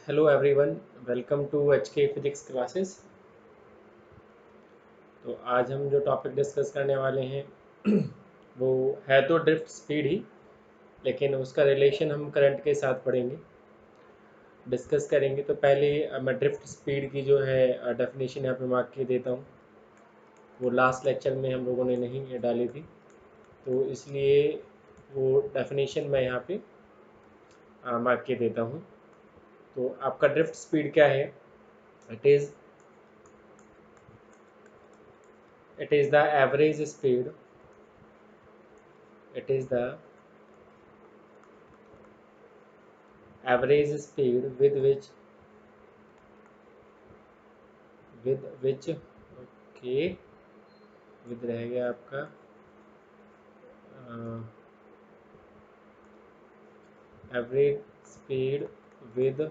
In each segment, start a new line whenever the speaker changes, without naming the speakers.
Hello everyone, welcome to HK physics classes. तो आज हम जो टॉपिक डिस्कस करने वाले हैं वो है तो ड्रिफ्ट स्पीड ही, लेकिन उसका रिलेशन हम करंट के साथ पढ़ेंगे, डिस्कस करेंगे। तो पहले मैं ड्रिफ्ट स्पीड की जो है डेफिनेशन यहाँ पे मार्क के देता हूँ। वो लास्ट लेक्चर में हम लोगों ने नहीं डाली थी, तो इसलिए वो डेफिनेशन मैं यहाँ पे मार्क के देता हूँ। तो आपका ड्रिफ्ट स्पीड क्या है? It is the average speed, it is the average speed with which okay, with रहेगा आपका average speed with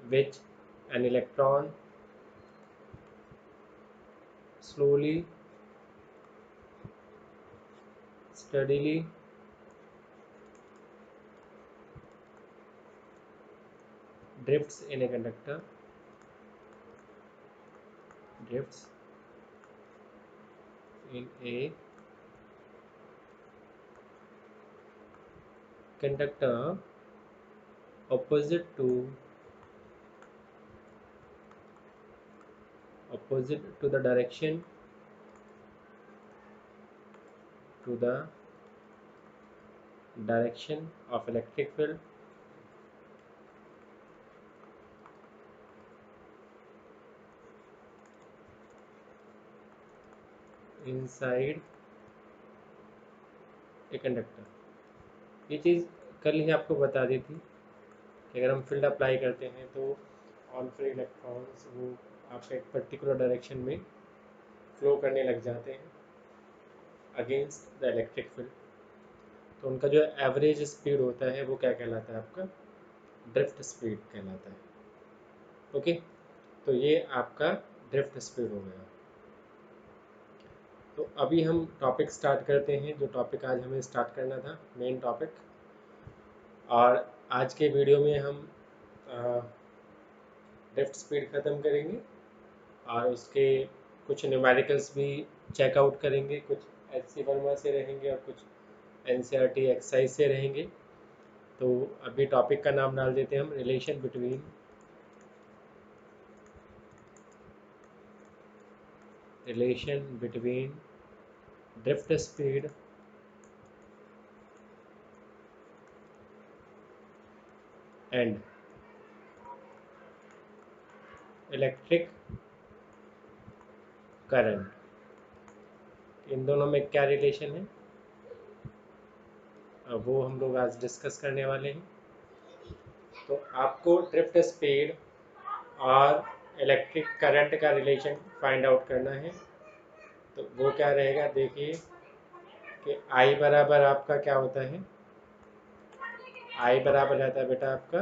which an electron slowly, steadily drifts in a conductor, drifts in a conductor opposite to the direction of electric field inside a conductor। ये चीज़ कल ही आपको बता दी थी कि अगर हम फील्ड अप्लाई करते हैं तो ऑन फ्री इलेक्ट्रॉन्स वो आपका एक पर्टिकुलर डायरेक्शन में फ्लो करने लग जाते हैं अगेंस्ट द इलेक्ट्रिक फील्ड। तो उनका जो एवरेज स्पीड होता है वो क्या कहलाता है? आपका ड्रिफ्ट स्पीड कहलाता है। ओके, तो ये आपका ड्रिफ्ट स्पीड हो गया। तो अभी हम टॉपिक स्टार्ट करते हैं, जो टॉपिक आज हमें स्टार्ट करना था, मेन टॉपिक। और आज के वीडियो में हम ड्रिफ्ट स्पीड ख़त्म करेंगे और उसके कुछ न्यूमेरिकल्स भी चेकआउट करेंगे, कुछ एच.सी. वर्मा से रहेंगे और कुछ एनसीईआरटी एक्सरसाइज से रहेंगे। तो अभी टॉपिक का नाम डाल देते हैं हम, relation between drift speed and electric current. इन दोनों में क्या रिलेशन है वो हम लोग आज डिस्कस करने वाले हैं। तो आपको ड्रिफ्ट स्पीड और इलेक्ट्रिक करंट का रिलेशन फाइंड आउट करना है। तो वो क्या रहेगा, देखिए कि आई बराबर आपका क्या होता है? आई बराबर रहता है बेटा आपका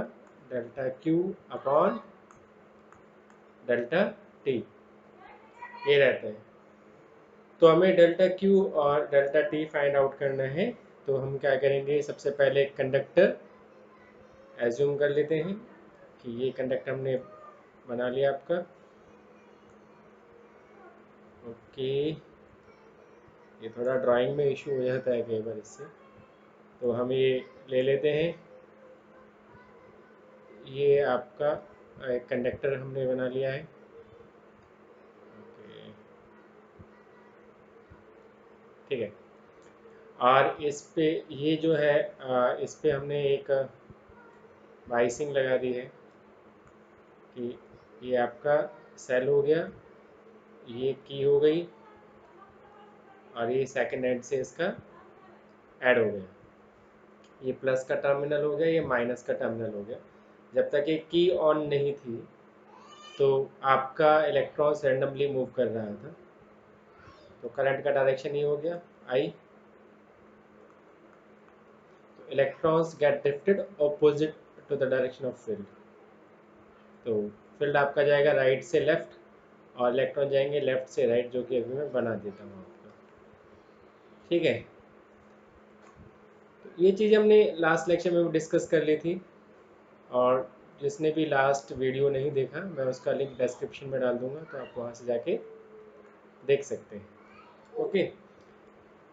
delta Q upon delta T, ये रहता है। तो हमें डेल्टा क्यू और डेल्टा टी फाइंड आउट करना है। तो हम क्या करेंगे, सबसे पहले कंडक्टर एज्यूम कर लेते हैं कि ये कंडक्टर हमने बना लिया आपका। ओके, ये थोड़ा ड्राइंग में इशू हो जाता है कई बार इससे, तो हम ये ले लेते हैं। ये आपका एक कंडक्टर हमने बना लिया है। ओके, ठीक है। और इस पे ये जो है इस पे हमने एक वाइसिंग लगा दी है कि ये आपका सेल हो गया, ये की हो गई और ये सेकंड एंड से इसका ऐड हो गया। ये प्लस का टर्मिनल हो गया, ये माइनस का टर्मिनल हो गया। जब तक ये की ऑन नहीं थी तो आपका इलेक्ट्रॉन रैंडमली मूव कर रहा था। तो करंट का डायरेक्शन ये हो गया आई। तो electrons get drifted opposite to the direction of field. तो फील्ड आपका जाएगा राइट से लेफ्ट और इलेक्ट्रॉन जाएंगे लेफ्ट से राइट, जो कि अभी मैं बना देता हूँ आपका। ठीक है, तो ये चीज़ हमने लास्ट लेक्चर में डिस्कस कर ली थी, और जिसने भी लास्ट वीडियो नहीं देखा मैं उसका लिंक डिस्क्रिप्शन में डाल दूंगा, तो आप वहाँ से जाके देख सकते हैं। ओके,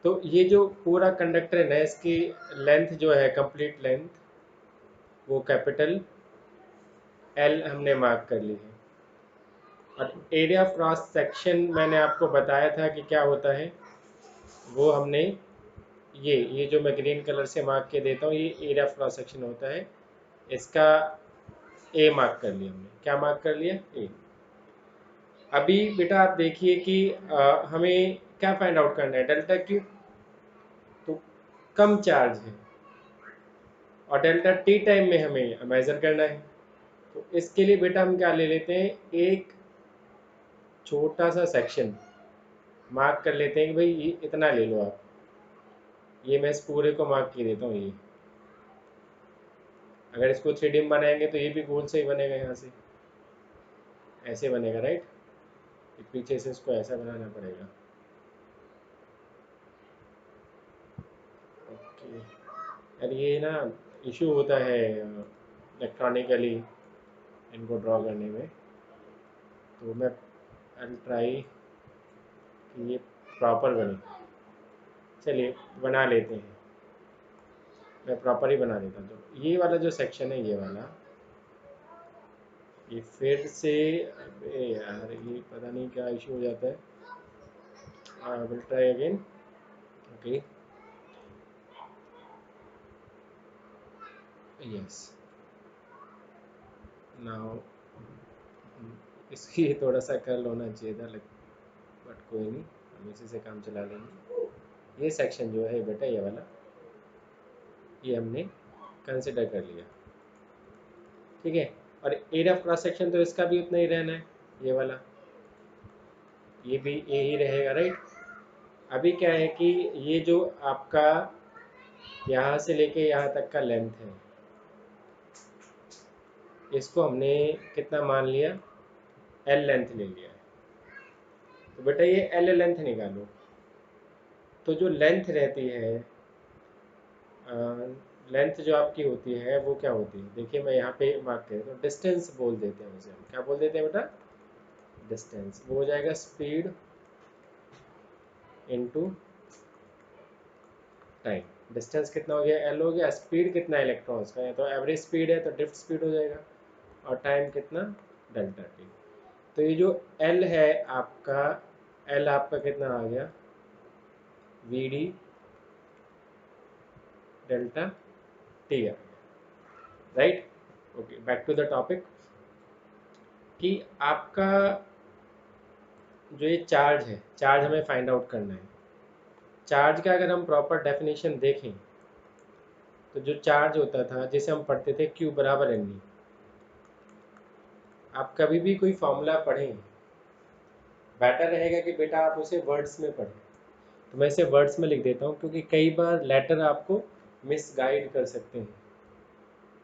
तो ये जो पूरा कंडक्टर है ना, इसकी लेंथ जो है, कंप्लीट लेंथ, वो कैपिटल एल हमने मार्क कर ली है। और एरिया ऑफ क्रॉस सेक्शन मैंने आपको बताया था कि क्या होता है, वो हमने ये जो मैं ग्रीन कलर से मार्क के देता हूँ, ये एरिया ऑफ क्रॉस सेक्शन होता है। इसका ए मार्क कर लिया हमने। क्या मार्क कर लिया? ए। अभी बेटा आप देखिए कि हमें क्या फाइंड आउट करना है, डेल्टा क्यू। तो कम चार्ज है और डेल्टा टी टाइम में हमें मेजर करना है। तो इसके लिए बेटा हम क्या ले लेते हैं, एक छोटा सा सेक्शन मार्क कर लेते हैं कि भाई ये इतना ले लो आप। ये मैं इस पूरे को मार्क किए देता हूँ। ये अगर इसको 3D में बनाएंगे तो ये भी गोल से ही बनेगा, यहाँ से ऐसे बनेगा, राइट। पीछे से इसको ऐसा बनाना पड़ेगा। ओके यार, ये ना इशू होता है इलेक्ट्रॉनिकली इनको ड्रॉ करने में, तो मैं आई ट्राई कि ये प्रॉपर बने। चलिए बना लेते हैं, मैं प्रॉपर ही बना देता हूँ। तो ये वाला जो सेक्शन है, ये वाला, ये फिर से, अबे यार ये पता नहीं क्या इशू हो जाता है। I will try again. Okay, yes, now इसकी थोड़ा सा कर्ल होना चाहिए था, बट कोई नहीं, हम इसी से काम चला लेंगे। ये सेक्शन जो है बेटा, ये वाला, ये हमने कंसिडर कर लिया, ठीक है। और एरिया ऑफ क्रॉस सेक्शन तो इसका भी उतना ही रहना है, ये वाला, ये भी ए ही रहेगा, राइट। अभी क्या है कि ये जो आपका यहाँ से लेके यहाँ तक का लेंथ है, इसको हमने कितना मान लिया, एल लेंथ ले लिया है। तो बेटा ये एल लेंथ निकालो। तो जो लेंथ रहती है, लेंथ जो आपकी होती है वो क्या होती है, देखिए मैं यहाँ पे मार्क कर, तो डिस्टेंस बोल देते हैं उसे, हम क्या बोल देते हैं बेटा, डिस्टेंस। वो हो जाएगा स्पीड इनटू टाइम। डिस्टेंस कितना हो गया, एल हो गया। स्पीड कितना है इलेक्ट्रॉन्स का, तो एवरेज स्पीड है तो ड्रिफ्ट स्पीड हो जाएगा। और टाइम कितना, डेल्टा टी। तो ये जो एल है आपका, एल आपका कितना आ गया, वी डी डेल्टा टी आ गया, right. Okay, back to the topic, कि आपका जो ये चार्ज है, चार्ज हमें फाइंड आउट करना है। चार्ज का अगर हम प्रॉपर डेफिनेशन देखें, तो जो चार्ज होता था, जिसे हम पढ़ते थे Q बराबर एन ई। आप कभी भी कोई फॉर्मूला पढ़ें, बेटर रहेगा कि बेटा आप उसे वर्ड्स में पढ़ें। तो मैं इसे वर्ड्स में लिख देता हूँ, क्योंकि कई बार लेटर आपको मिसगाइड कर सकते हैं,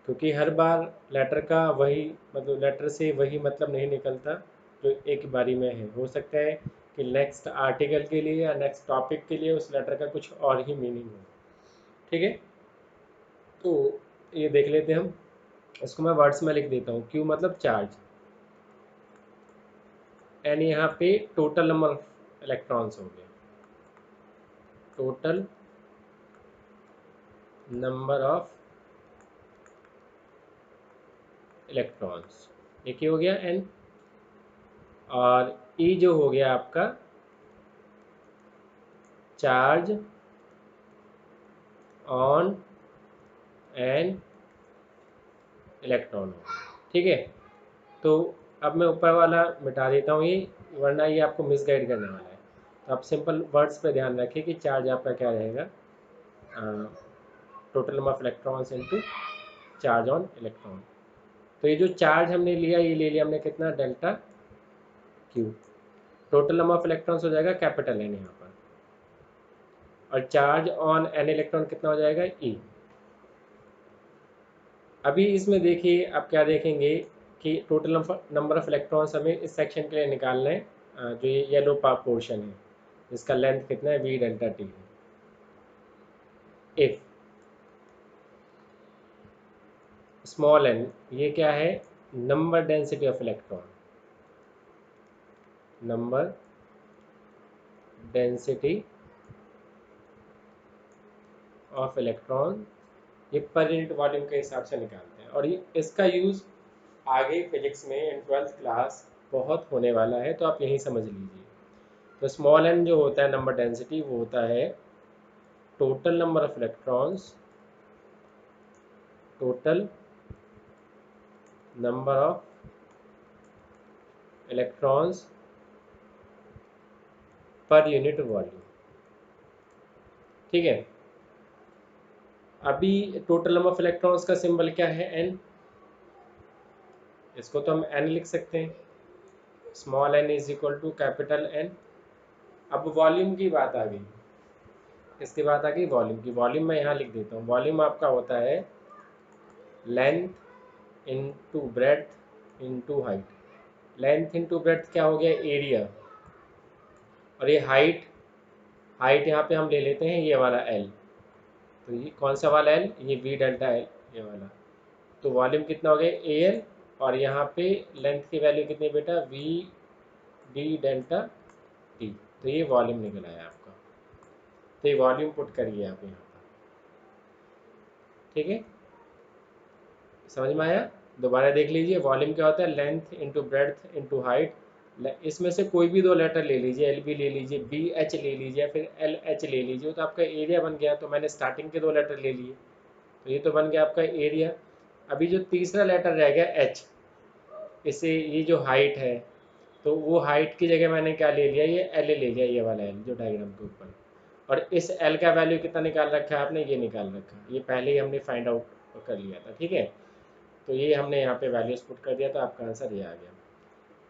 क्योंकि हर बार लेटर का वही मतलब, लेटर से वही मतलब नहीं निकलता जो एक बारी में है। हो सकता है कि नेक्स्ट आर्टिकल के लिए या नेक्स्ट टॉपिक के लिए उस लेटर का कुछ और ही मीनिंग हो, ठीक है। तो ये देख लेते हैं हम, इसको मैं वर्ड्स में लिख देता हूँ। क्यू मतलब चार्ज, एन यहाँ पे टोटल नंबर ऑफ इलेक्ट्रॉन्स हो गया, टोटल नंबर ऑफ इलेक्ट्रॉन्स, एक ही हो गया एन। और ई जो हो गया आपका चार्ज ऑन एन इलेक्ट्रॉन, ठीक है। तो अब मैं ऊपर वाला मिटा देता हूँ ये, वरना ये आपको मिसगाइड करने वाला है। तो आप सिंपल वर्ड्स पे ध्यान रखें कि चार्ज आपका क्या रहेगा, total number of electrons into charge on electron. तो ये जो चार्ज हमने लिया, ये ले लिया हमने कितना, delta Q. Total number of electrons हो जाएगा कैपिटल एन यहाँ पर, और चार्ज ऑन एन इलेक्ट्रॉन कितना हो जाएगा, ई। अभी इसमें देखिए आप क्या देखेंगे कि टोटल नंबर ऑफ इलेक्ट्रॉन्स हमें इस सेक्शन के लिए निकालना है, जो ये येलो पोर्शन है, जिसका लेंथ कितना है, वी डेल्टा टी है। इफ स्मॉल एन ये क्या है, number density of electron, number density of electron, ये पर यूनिट वॉल्यूम के हिसाब से निकालते हैं। और ये इसका यूज़ आगे फिजिक्स में इन 12th क्लास बहुत होने वाला है, तो आप यही समझ लीजिए। तो स्मॉल एन जो होता है नंबर डेंसिटी, वो होता है total number of electrons, total number of electrons per unit volume. ठीक है, अभी टोटल नंबर ऑफ इलेक्ट्रॉन्स का सिंबल क्या है, एन, इसको तो हम एन लिख सकते हैं, small N is equal to capital N. अब वॉल्यूम की बात आ गई, इसके बाद आ गई वॉल्यूम की। वॉल्यूम मैं यहाँ लिख देता हूँ, वॉल्यूम आपका होता है length into breadth into height. Length into breadth क्या हो गया, एरिया, और ये हाइट, हाइट यहाँ पे हम ले लेते हैं ये वाला एल, तो ये कौन सा वाला एल, ये वी डेल्टा एल, ये वाला। तो वॉल्यूम कितना हो गया, ए एल, और यहाँ पे लेंथ की वैल्यू कितनी बेटा, वी डी डेल्टा टी। तो ये वॉल्यूम निकल आया आपका। तो ये वॉल्यूम पुट करिए आप यहाँ पर। ठीक है, समझ में आया? दोबारा देख लीजिए, वॉल्यूम क्या होता है, length into breadth into height. इसमें से कोई भी दो लेटर ले लीजिए, एल बी ले लीजिए, बी एच ले लीजिए, या फिर एल एच ले लीजिए, तो आपका एरिया बन गया। तो मैंने स्टार्टिंग के दो लेटर ले लिए, तो ये तो बन गया आपका एरिया। अभी जो तीसरा लेटर रह गया एच, इससे ये जो हाइट है, तो वो हाइट की जगह मैंने क्या ले लिया, ये एल ले लिया, ये वाला एल जो डायग्राम के ऊपर। और इस एल का वैल्यू कितना निकाल रखा है आपने, ये निकाल रखा है, ये पहले ही हमने फाइंड आउट कर लिया था। ठीक है, तो ये हमने यहाँ पे वैल्यूज पुट कर दिया, तो आपका आंसर ये आ गया।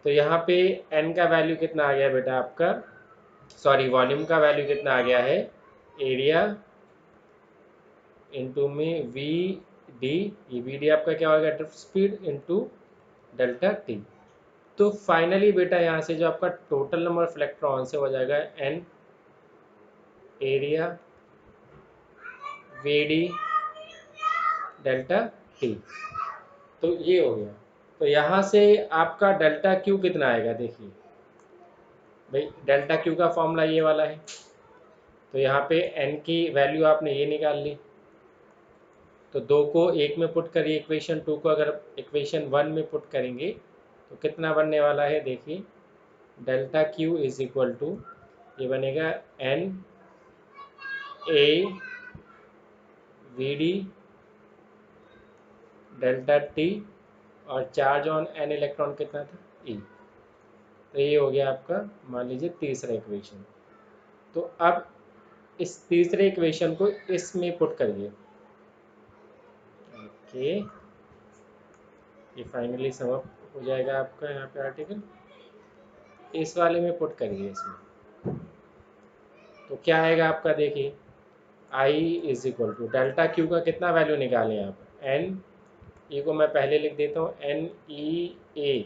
तो यहाँ पे एन का वैल्यू कितना आ गया बेटा आपका, सॉरी वॉल्यूम का वैल्यू कितना आ गया है, एरिया इंटू में वी डी, ये वी डी आपका क्या होगा, drift speed into delta T. तो फाइनली बेटा यहाँ से जो आपका टोटल नंबर ऑफ इलेक्ट्रॉन से हो जाएगा N area V D delta T. तो ये हो गया। तो यहाँ से आपका डेल्टा क्यू कितना आएगा, देखिए भाई डेल्टा क्यू का फॉर्मूला ये वाला है। तो यहाँ पे एन की वैल्यू आपने ये निकाल ली, तो दो को एक में पुट करिए, इक्वेशन टू को अगर इक्वेशन वन में पुट करेंगे तो कितना बनने वाला है, देखिए delta Q is equal to, ये बनेगा N A V D delta T, और चार्ज ऑन एन इलेक्ट्रॉन कितना था, ई। तो ये हो गया आपका मान लीजिए तीसरा इक्वेशन। तो अब इस तीसरे इक्वेशन को इसमें पुट करिए। ओके, ये फाइनली समाप्त हो जाएगा आपका यहाँ पे आर्टिकल। इस वाले में पुट करिए इसमें, तो क्या आएगा आपका, देखिए I is equal to delta Q का कितना वैल्यू निकालें आप, एन ई को मैं पहले लिख देता हूँ, N E A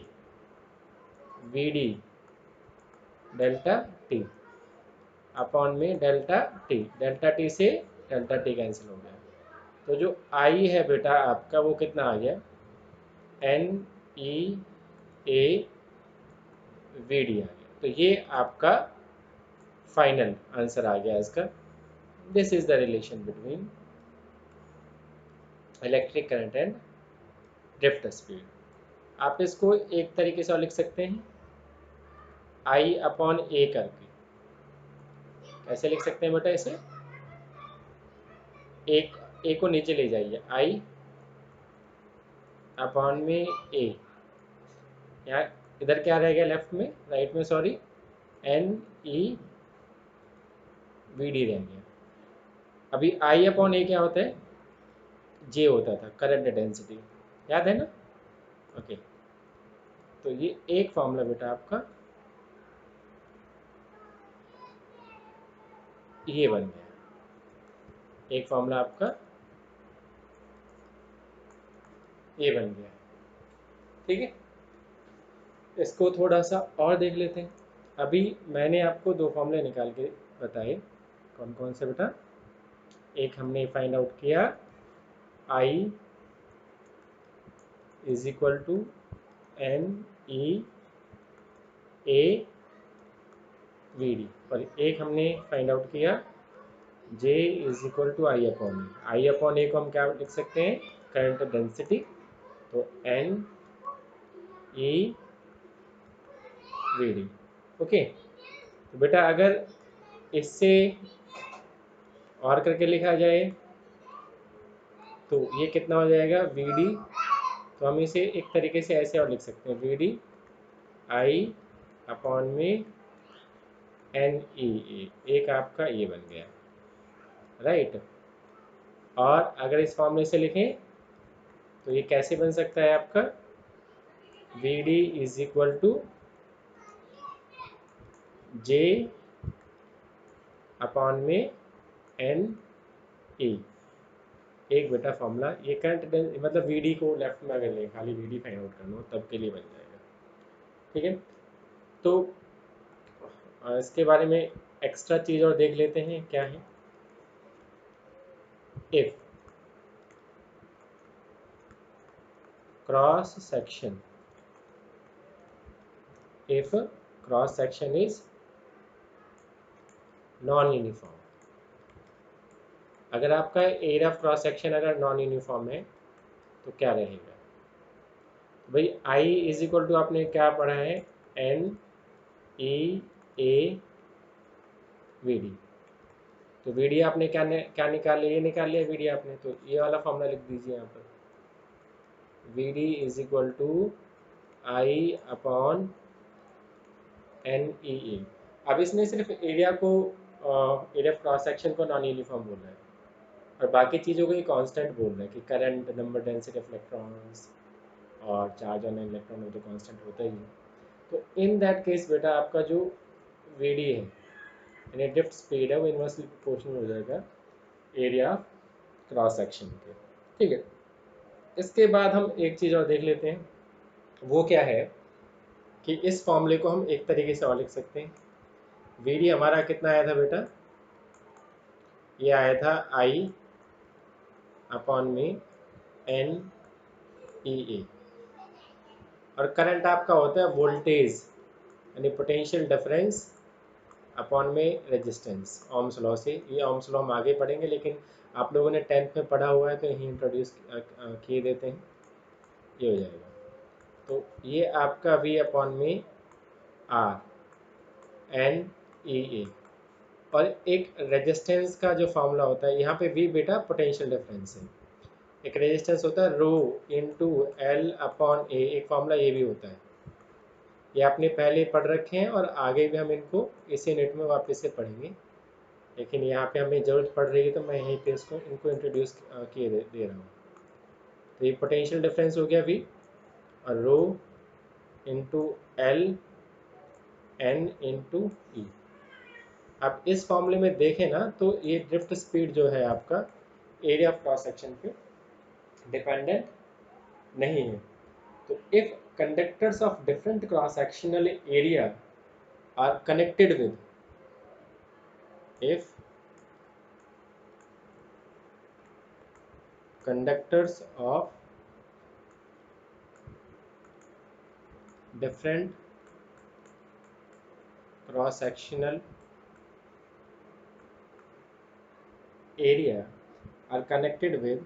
V D delta T upon में डेल्टा टी से डेल्टा टी कैंसिल हो गया। तो जो आई है बेटा आपका वो कितना आ गया, N E A V D आ गया। तो ये आपका फाइनल आंसर आ गया इसका। This is the relation between electric current and drift speed. आप इसको एक तरीके से और लिख सकते हैं, आई अपॉन ए करके। कैसे लिख सकते हैं बेटा इसे, एक ए को नीचे ले जाइए, आई अपॉन में ए, यहाँ इधर क्या रह गया लेफ्ट में, राइट में sorry, N E V D रह गया। अभी आई अपॉन ए क्या होता है, जे होता था, करंट डेंसिटी, याद है ना? ओके, तो ये एक फॉर्मूला बेटा आपका ये बन गया, एक फॉर्मूला आपका ये बन गया। ठीक है, इसको थोड़ा सा और देख लेते हैं। अभी मैंने आपको दो फॉर्मूले निकाल के बताए, कौन कौन से बेटा, एक हमने फाइंड आउट किया I is equal to N E A V D, और एक हमने फाइंड आउट किया J is equal to I upon A. I upon A को हम क्या लिख सकते हैं, करंट डेंसिटी, तो N E V D. Okay, तो बेटा अगर इससे और करके लिखा जाए तो ये कितना हो जाएगा वी डी, तो हम इसे एक तरीके से ऐसे और लिख सकते हैं, वी डी आई अपॉन में एन ई ए, एक आपका ये बन गया, राइट। और अगर इस फॉर्मूले से लिखें तो ये कैसे बन सकता है आपका, V D is equal to J upon में एन ई, एक बेटा फॉर्मूला ये करंट मतलब वी डी को लेफ्ट में अगर लें, खाली वी डी फाइंड आउट करना हो तब के लिए बन जाएगा। ठीक है, तो इसके बारे में एक्स्ट्रा चीज़ और देख लेते हैं क्या है। If cross section, if cross section is non uniform, अगर आपका एरिया ऑफ क्रॉस सेक्शन अगर नॉन यूनिफॉर्म है तो क्या रहेगा भाई, आई इज इक्वल टू आपने क्या पढ़ा है, N E A V D, तो वी डी आपने क्या निकाल लिया, ये निकाल लिया वी डी आपने, तो ये वाला फॉर्मूला लिख दीजिए यहाँ पर, V D is equal to I upon N E A. अब इसने सिर्फ एरिया को, एरिया क्रॉस सेक्शन को नॉन यूनिफॉर्म बोल रहा है, और बाकी चीज़ों को ये कांस्टेंट बोल रहा है कि current, number, density of electrons और चार्ज ऑन इलेक्ट्रॉन वो तो कांस्टेंट होता ही है। तो इन दैट केस बेटा आपका जो वी डी है यानी ड्रिफ्ट स्पीड है वो इन्वर्सली प्रोपोर्शनल हो जाएगा एरिया क्रॉस सेक्शन के। ठीक है, इसके बाद हम एक चीज़ और देख लेते हैं, वो क्या है कि इस फॉर्मूले को हम एक तरीके से और लिख सकते हैं, वी डी हमारा कितना आया था बेटा, ये आया था आई अपॉन में एन ई ए, और करंट आपका होता है वोल्टेज यानी पोटेंशियल डिफरेंस अपॉन में रेजिस्टेंस, ओम्स लॉ से। ये ओम्स लॉ हम आगे पढ़ेंगे, लेकिन आप लोगों ने 10th में पढ़ा हुआ है तो यही इंट्रोड्यूस किए देते हैं, ये हो जाएगा। तो ये आपका V अपॉन में आर एन ई ए, और एक रेजिस्टेंस का जो फॉर्मूला होता है यहाँ पे V बेटा पोटेंशियल डिफरेंस है, एक रेजिस्टेंस होता है रो इंटू एल अपॉन ए, एक फॉर्मूला ये भी होता है, ये आपने पहले पढ़ रखे हैं और आगे भी हम इनको इसी यूनिट में वापस से पढ़ेंगे, लेकिन यहाँ पे हमें जरूरत पड़ रही है तो मैं यहीं पे इसको इनको इंट्रोड्यूस किए दे रहा हूँ। तो ये पोटेंशियल डिफरेंस हो गया V, और rho into L N into ई। अब इस फॉर्मूले में देखें ना तो ये ड्रिफ्ट स्पीड जो है आपका एरिया ऑफ क्रॉस सेक्शन पे डिपेंडेंट नहीं है। तो if conductors of different cross sectional area are connected with, if conductors of different cross sectional area are connected with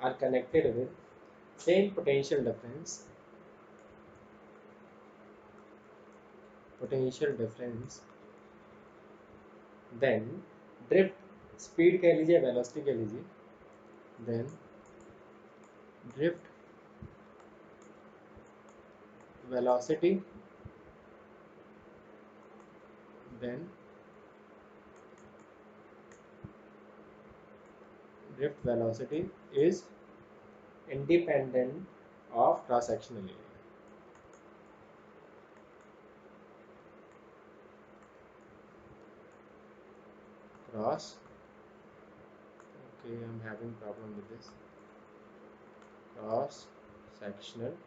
are connected with same potential difference then drift speed कह लीजिए, velocity कह लीजिए, then drift velocity then drift velocity is independent of cross sectional area. Cross, okay, I'm having problem with this, cross sectional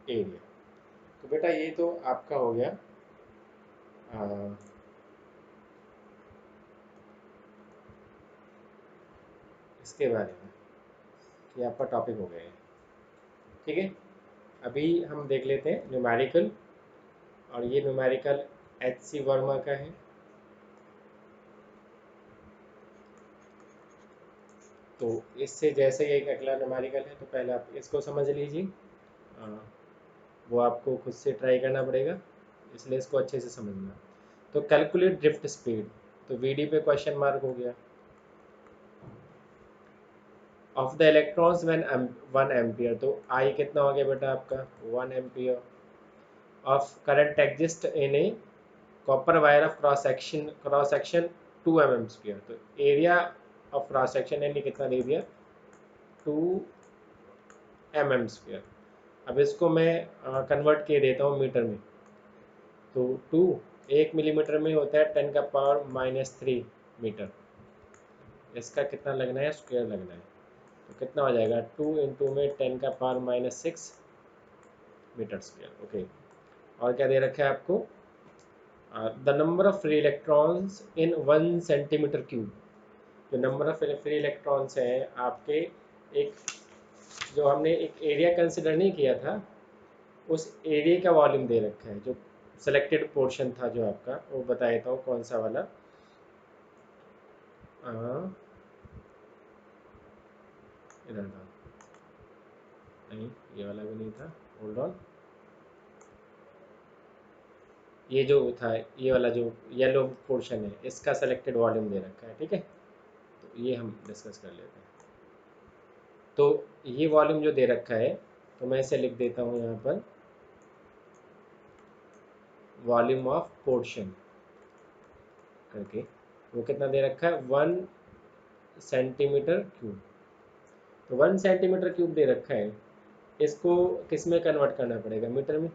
area। तो बेटा ये तो आपका हो गया इसके बारे में, ये आपका टॉपिक हो गया है। ठीक है, अभी हम देख लेते हैं न्यूमेरिकल, और ये न्यूमेरिकल HC वर्मा का है। तो इससे जैसे एक अगला न्यूमेरिकल है, तो पहले आप इसको समझ लीजिए। वो आपको खुद से ट्राई करना पड़ेगा, इसलिए इसको अच्छे से समझना। तो कैलकुलेट ड्रिफ्ट स्पीड, तो VD पे क्वेश्चन मार्क हो गया। Of the electrons when 1 ampere, तो I कितना हो गया बेटा आपका 1 ampere. Of current exist in A copper wire of cross section 2 mm square, तो एरिया ऑफ क्रॉस सेक्शन यानी कितना दे दिया 2 mm स्क्वायर। अब इसको मैं कन्वर्ट किए देता हूँ मीटर में, तो 2 1 मिलीमीटर में होता है 10⁻³ मीटर। इसका कितना लगना है, स्क्वायर लगना है, तो कितना हो जाएगा 2 इंटू में 10⁻⁻6 मीटर स्क्वायर। ओके, और क्या दे रखा है आपको, the number of free electrons in 1 centimetre cube. जो नंबर ऑफ फ्री इलेक्ट्रॉन्स हैं आपके, एक जो हमने एक एरिया कंसिडर नहीं किया था, उस एरिया का वॉल्यूम दे रखा है। जो सेलेक्टेड पोर्शन था जो आपका, वो बता देता हूँ कौन सा वाला, इधर था, नहीं ये वाला भी नहीं था, होल्ड ऑन, ये जो था ये वाला जो येलो पोर्शन है, इसका सेलेक्टेड वॉल्यूम दे रखा है। ठीक है, तो ये हम डिस्कस कर लेते हैं। तो ये वॉल्यूम जो दे रखा है, तो मैं इसे लिख देता हूँ यहाँ पर, वॉल्यूम ऑफ पोर्शन करके। वो कितना दे रखा है 1 सेंटीमीटर क्यूब। तो 1 सेंटीमीटर क्यूब दे रखा है, इसको किस में कन्वर्ट करना पड़ेगा, मीटर में।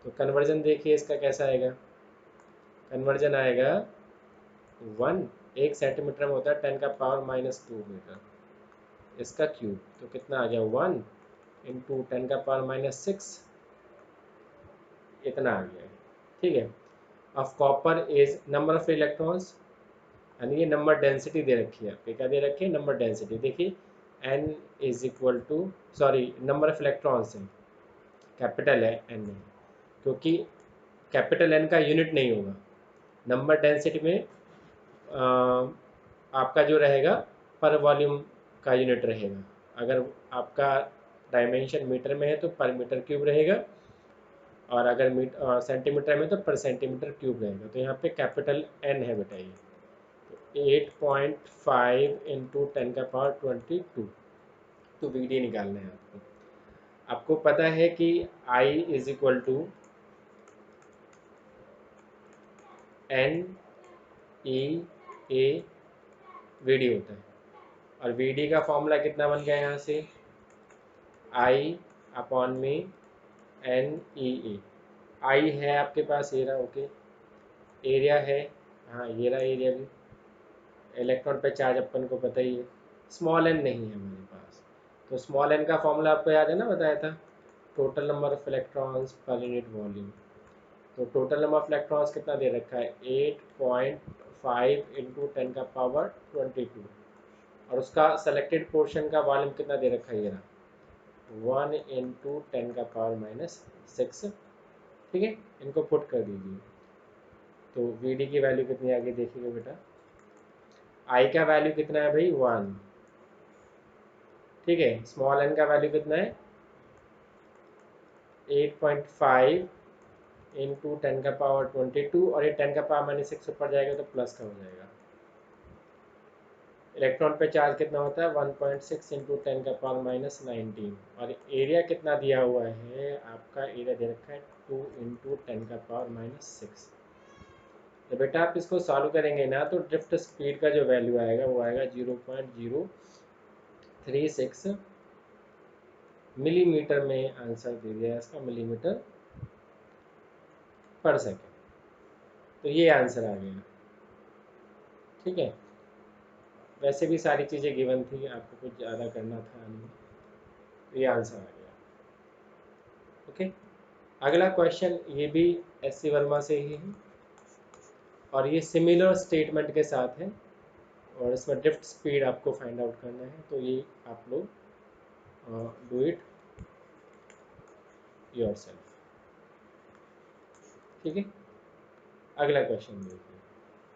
तो कन्वर्जन देखिए इसका कैसा आएगा, कन्वर्जन आएगा 1 सेंटीमीटर में होता है 10⁻⁻² मीटर, इसका क्यूब, तो कितना आ गया 1 इंटू 10⁻⁻6, इतना आ गया है। ठीक है, of copper is number of electrons, यानी ये नंबर डेंसिटी दे रखी है आपके, क्या दे रखी है नंबर डेंसिटी। देखिए N is equal to, sorry number of electrons है, कैपिटल है N में, क्योंकि कैपिटल N का यूनिट नहीं होगा। नंबर डेंसिटी में आपका जो रहेगा पर वॉल्यूम का यूनिट रहेगा। अगर आपका डायमेंशन मीटर में है तो पर मीटर क्यूब रहेगा, और अगर सेंटीमीटर में तो पर सेंटीमीटर क्यूब रहेगा। तो यहाँ पे कैपिटल N है बेटा, ये तो 8.5 इंटू 10⁻22, तो VD निकालना है आपको। आपको पता है कि I is equal to NEA VD होता है, और VD का फॉर्मूला कितना बन गया यहाँ से, I अपॉन में NEA। I है आपके पास, ये रहा, ओके, एरिया है, हाँ ये रहा एरिया भी, इलेक्ट्रॉन पे चार्ज अपन को पता ही है, स्मॉल n नहीं है हमारे पास। तो स्मॉल n का फॉर्मूला आपको याद है ना, बताया था, total number of electrons per unit volume. तो टोटल नंबर ऑफ इलेक्ट्रॉन्स कितना दे रखा है 8.5 इंटू 10⁻22, और उसका सेलेक्टेड पोर्शन का वॉल्यूम कितना दे रखा है, ये रहा 1 इंटू 10⁻⁻6। ठीक है, इनको पुट कर दीजिए, तो VD की वैल्यू कितनी आगे देखिएगा बेटा, I का वैल्यू कितना है भाई 1, ठीक है, स्मॉल n का वैल्यू कितना है 8.5 इंटू 10⁻22, और ये 10⁻⁻6 ऊपर जाएगा तो प्लस का हो जाएगा। इलेक्ट्रॉन पे चार्ज कितना होता है 1.6 इंटू 10⁻⁻19, और एरिया कितना दिया हुआ है आपका, एरिया दे रखा है 2 इंटू 10⁻⁻6। तो बेटा आप इसको सॉल्व करेंगे ना, तो ड्रिफ्ट स्पीड का जो वैल्यू आएगा वो आएगा 0.036 मिलीमीटर में, आंसर दे दिया इसका मिलीमीटर पर सेकेंड। तो ये आंसर आ गया। ठीक है, वैसे भी सारी चीज़ें गिवन थी, आपको कुछ ज़्यादा करना था नहीं, तो ये आंसर आ गया। ओके, अगला क्वेश्चन ये भी SC वर्मा से ही है, और ये सिमिलर स्टेटमेंट के साथ है। और इसमें ड्रिफ्ट स्पीड आपको फाइंड आउट करना है। तो ये आप लोग डू इट योरसेल्फ। ठीक है, अगला क्वेश्चन देखिए,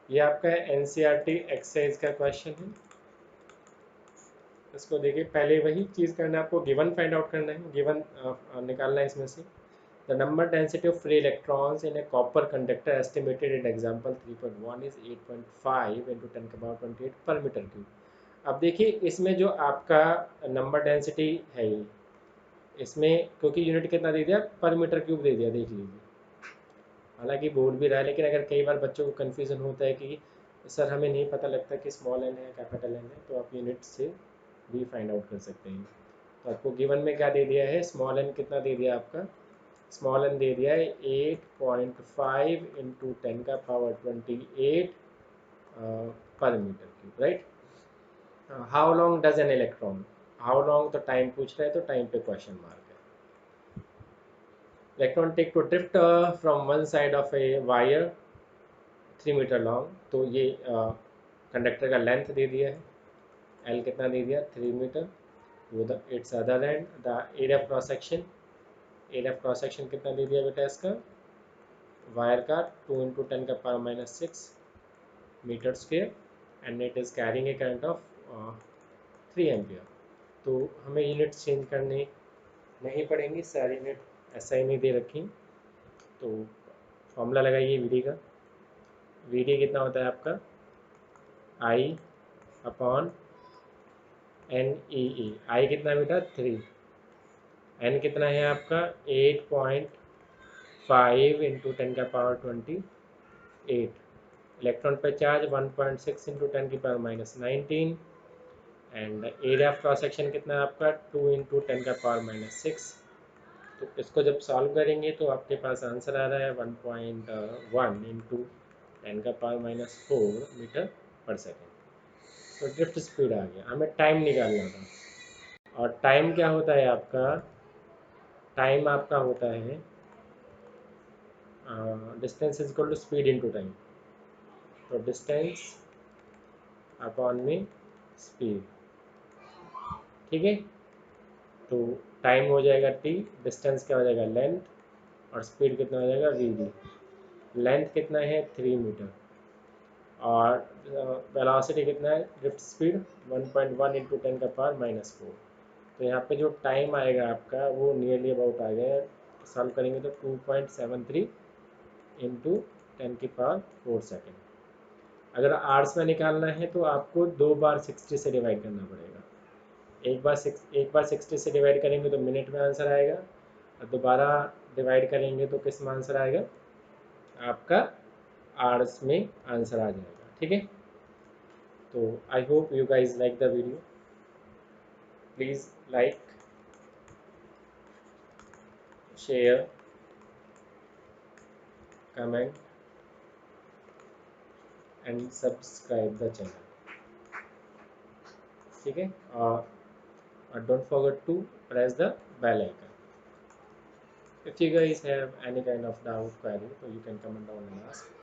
ये आपका एनसीईआरटी एक्सरसाइज का क्वेश्चन है। इसको देखिए, पहले वही चीज़ करना है आपको, गिवन फाइंड आउट करना है, गिवन निकालना है इसमें से। The number density of free electrons in A copper conductor estimated in example 3.1 is 8.5 into 10 के पावर 28 पर मीटर क्यूब। अब देखिए, इसमें जो आपका नंबर डेंसिटी है ये, इसमें क्योंकि यूनिट कितना दे दिया, पर मीटर क्यूब दे दिया, देख लीजिए। हालांकि बोर्ड भी रहा है, लेकिन अगर कई बार बच्चों को कन्फ्यूज़न होता है कि सर हमें नहीं पता लगता कि स्मॉल एन है कैपिटल एन है, तो आप यूनिट से भी फाइंड आउट कर सकते हैं। तो आपको गिवन में क्या दे दिया है, स्मॉल एन कितना दे दिया आपका, स्मॉल एन दे दिया है 8.5 into 10 का पावर 28 पर metre cube, right. How long does an electron, how long तो टाइम पूछ रहा है, तो टाइम पे क्वेश्चन मार्क है। Electron take to drift from one side of a wire 3 metre long. तो ये कंडक्टर का लेंथ दे दिया है, एल कितना दे दिया, 3 मीटर। वो the it's other and the area of cross section, area of cross section कितना दे दिया बेटा इसका, वायर का 2 into 10 का power -6 metre square, and it is carrying a current of 3 ampere. तो हमें यूनिट्स चेंज करने नहीं पड़ेंगी, सारी यूनिट ऐसा ही नहीं दे रखी। तो फॉर्मूला लगाइए वी डी का, वी डी कितना होता है आपका, आई अपॉन एन ई ई। आई कितना बेटा 3, एन कितना है आपका 8.5 into 10 का पावर 28, इलेक्ट्रॉन पे चार्ज 1.6 into 10 की power -19, and area of cross section कितना है आपका 2 into 10 का पावर -6। तो इसको जब सॉल्व करेंगे तो आपके पास आंसर आ रहा है 1.1 into 10 का पावर -4 मीटर पर सेकेंड। तो ड्रिफ्ट स्पीड आ गया, हमें टाइम निकालना था। और टाइम क्या होता है आपका, टाइम आपका होता है distance is equal to speed into time. तो डिस्टेंस अपॉन में स्पीड, ठीक है। तो टाइम हो जाएगा टी, डिस्टेंस क्या हो जाएगा लेंथ, और स्पीड कितना हो जाएगा वी डी। लेंथ कितना है 3 मीटर, और वेलोसिटी कितना है, ड्रिफ्ट स्पीड 1.1 into 10 का पावर -4। तो यहाँ पे जो टाइम आएगा आपका वो नियरली अबाउट आ गया, सॉल्व करेंगे तो 2.73 into 10 की पावर 4 सेकेंड। अगर आवर्स में निकालना है तो आपको 2 बार 60 से डिवाइड करना पड़ेगा। एक बार 60 से डिवाइड करेंगे तो मिनट में आंसर आएगा, और दोबारा डिवाइड करेंगे तो किस में आंसर आएगा, आपका आवर्स में आंसर आ जाएगा, ठीक है। तो I hope you guys like the video, please like, share, comment and subscribe the channel, ठीक है। और don't forget to press the bell icon. If you guys have any kind of doubt, query, so you can comment down and ask.